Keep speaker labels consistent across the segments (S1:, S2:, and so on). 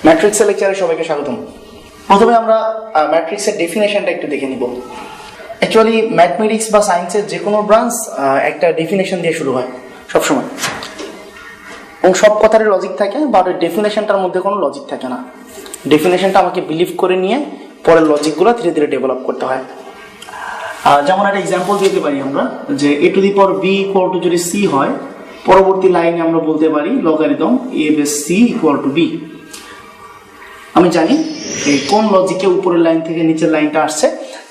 S1: ম্যাট্রিক্সের লেকচারে সবাইকে স্বাগতম। প্রথমে আমরা ম্যাট্রিক্সের ডেফিনেশনটা একটু দেখে নিব। অ্যাকচুয়ালি ম্যাথমেটিক্স বা সায়েন্সের যে কোনো ব্রাঞ্চ একটা ডেফিনেশন দিয়ে শুরু হয় সবসময়, এবং সব কথারই লজিক থাকে, বাট ওই ডেফিনেশনটার মধ্যে কোনো লজিক থাকে না। ডেফিনেশনটা আমাকে বিলিভ করে নিয়ে পরের লজিকগুলো ধীরে ধীরে ডেভেলপ করতে হয়। যেমন একটা এক্সাম্পল দিতে পারি আমরা, যে a to the power b equal to যদি c হয়, পরবর্তী লাইনে আমরা বলতে পারি logarithm a base c equal to b। আমি জানি এই কোন লজিকে উপরের লাইন থেকে নিচের লাইনটা আসছে,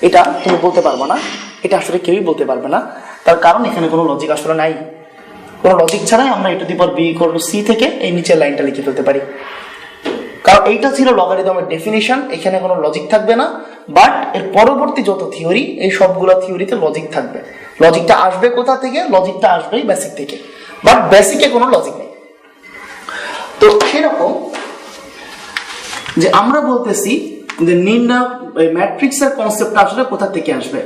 S1: এটা তুমি বলতে পারবে না, এটা আসলে কেউই বলতে পারবে না। তার কারণ এখানে কোনো লজিক আসলে নাই। কোনো লজিক ছাড়াই আমরা a to the power b equal to c থেকে এই নিচের লাইনটা লিখে ফেলতে পারি, কারণ এইটা ছিল লগারিদমের ডেফিনিশন। এখানে কোনো লজিক থাকবে না, বাট এর পরবর্তী যত থিওরি, এই সবগুলো থিওরিতে লজিক থাকবে। লজিকটা আসবে কোথা থেকে? লজিকটা আসবেই বেসিক থেকে, বাট বেসিকে কোনো লজিক নেই। তো সেরকম যে আমরা বলতেছি যে নির্ণয় ম্যাট্রিক্সের কনসেপ্টটা আসলে কোথা থেকে আসবে।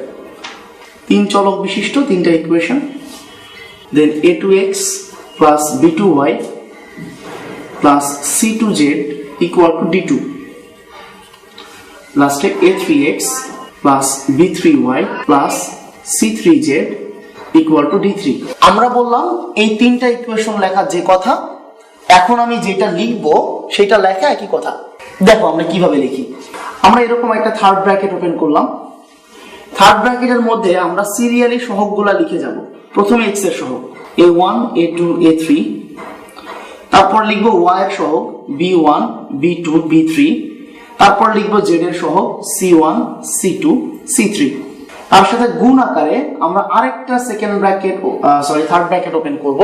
S1: তিন চলক বিশিষ্ট তিনটা equation, then a2x plus b2y plus c2z equal to d2, লাস্টে a3x plus b3y plus c3z equal to d3। আমরা বললাম এই তিনটা ইকুয়েশন লেখা যে কথা, এখন আমি যেটা লিখবো সেটা লেখা একই কথা। দেখো আমরা কিভাবে লিখি। আমরা এরকম একটা থার্ড ব্র্যাকেট ওপেন করলাম। থার্ড ব্র্যাকেটের মধ্যে আমরা সিরিয়ালি সহগগুলা লিখে যাব। প্রথমে x এর সহগ a1 a2 a3, তারপর লিখবো y এর সহগ b1 b2 b3, তারপর লিখবো z এর সহগ c1 c2 c3। তার সাথে গুণ আকারে আমরা আরেকটা থার্ড ব্র্যাকেট ওপেন করব।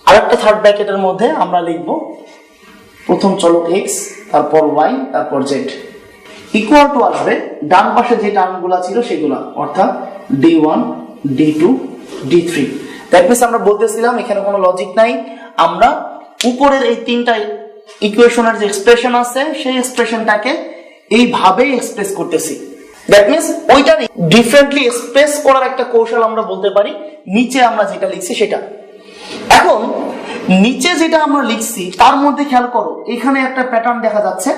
S1: আরেকটা থার্ড ব্র্যাকেটের মধ্যে আমরা লিখবো প্রথম চলক x, তারপর y, তারপর z। ইকুয়াল টু আসবে ডান পাশে যে টার্মগুলো ছিল সেগুলা, অর্থাৎ d1 d2 d3। That means আমরা বলতেছিলাম এখানে কোনো লজিক নাই। আমরা উপরের এই তিনটা ইকুয়েশনের যে এক্সপ্রেশন আছে সেই এক্সপ্রেশনটাকে এইভাবেই এক্সপ্রেস করতেছি। দ্যাট মিন্স ওইটা ডিফারেন্টলি এক্সপ্রেস করার একটা কৌশল আমরা বলতে পারি। নিচে আমরা যেটা লিখছি সেটা, এখন নিচে যেটা আমরা লিখছি তার মধ্যে খেয়াল করো, এখানে একটা প্যাটার্ন দেখা যাচ্ছে,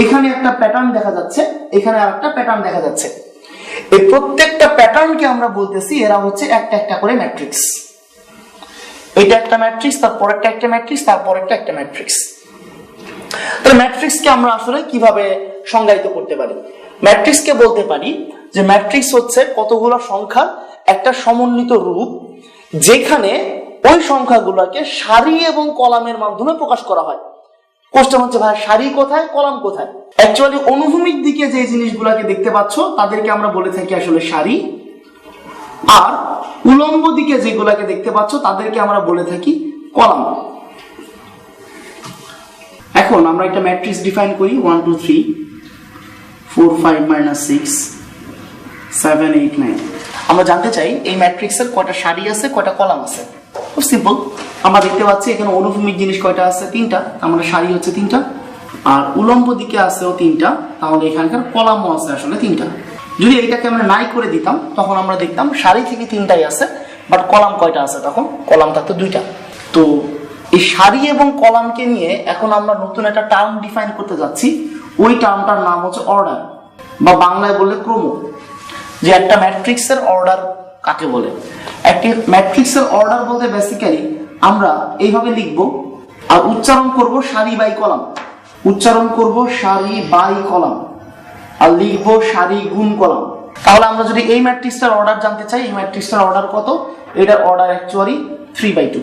S1: এখানে একটা প্যাটার্ন দেখা যাচ্ছে, এখানে আরেকটা প্যাটার্ন দেখা যাচ্ছে। এই প্রত্যেকটা প্যাটার্নকে আমরা বলতেছি এরা হচ্ছে একটা একটা করে ম্যাট্রিক্স। এটা একটা ম্যাট্রিক্স, তারপর একটা ম্যাট্রিক্স, তারপর একটা ম্যাট্রিক্স। তাহলে ম্যাট্রিক্সকে আমরা আসলে কিভাবে সংজ্ঞায়িত করতে পারি? ম্যাট্রিক্সকে বলতে পারি যে ম্যাট্রিক্স হচ্ছে কতগুলো সংখ্যার একটা সমন্বিত রূপ, যেখানে ওই সংখ্যাগুলোকে সারি এবং কলামের মাধ্যমে প্রকাশ করা হয়। কোশ্চেন হচ্ছে ভাই সারি কোথায়, কলাম কোথায়? অ্যাকচুয়ালি অনুভূমিক দিকে যে জিনিসগুলোকে দেখতে পাচ্ছ তাদেরকে আমরা বলে থাকি আসলে সারি, আর উলম্ব দিকে যেগুলোকে দেখতে পাচ্ছ তাদেরকে আমরা বলে থাকি কলাম। এখন আমরা একটা ম্যাট্রিক্স ডিফাইন করি, 1 2 3 4 5 6 7 8 9। আমরা জানতে চাই এই ম্যাট্রিক্সের কয়টা সারি আছে, কয়টা কলাম আছে। খুব সিম্পল, আমরা দেখতে পাচ্ছি এখানে অনুভূমিক জিনিস কয়টা আছে, তিনটা। আমরা সারি হচ্ছে তিনটা, আর উলম্ব দিকে আছেও তিনটা, তাহলে এখানকার কলামও আছে আসলে তিনটা। যদি এইটাকে আমরা নাই করে দিতাম তখন আমরা দেখতাম সারি থেকে তিনটাই আছে, বাট কলাম কয়টা আছে? তখন কলাম থাকতো দুইটা। তো এই সারি এবং কলামকে নিয়ে এখন আমরা নতুন একটা টার্ম ডিফাইন করতে যাচ্ছি। ওই টার্মটার নাম হচ্ছে অর্ডার, বা বাংলায় বললে ক্রম। যে একটা ম্যাট্রিক্সের অর্ডার কাকে বলে? একটি ম্যাট্রিক্সের অর্ডার বলতে বেসিক্যালি আমরা এইভাবে লিখবো, আর উচ্চারণ করব সারি বাই কলাম, উচ্চারণ করব সারি বাই কলাম, আর লিখবো সারি গুণ কলাম। তাহলে আমরা যদি এই ম্যাট্রিক্সটার অর্ডার জানতে চাই, এই ম্যাট্রিক্সটার অর্ডার কত, এটার অর্ডার অ্যাকচুয়ালি 3/2।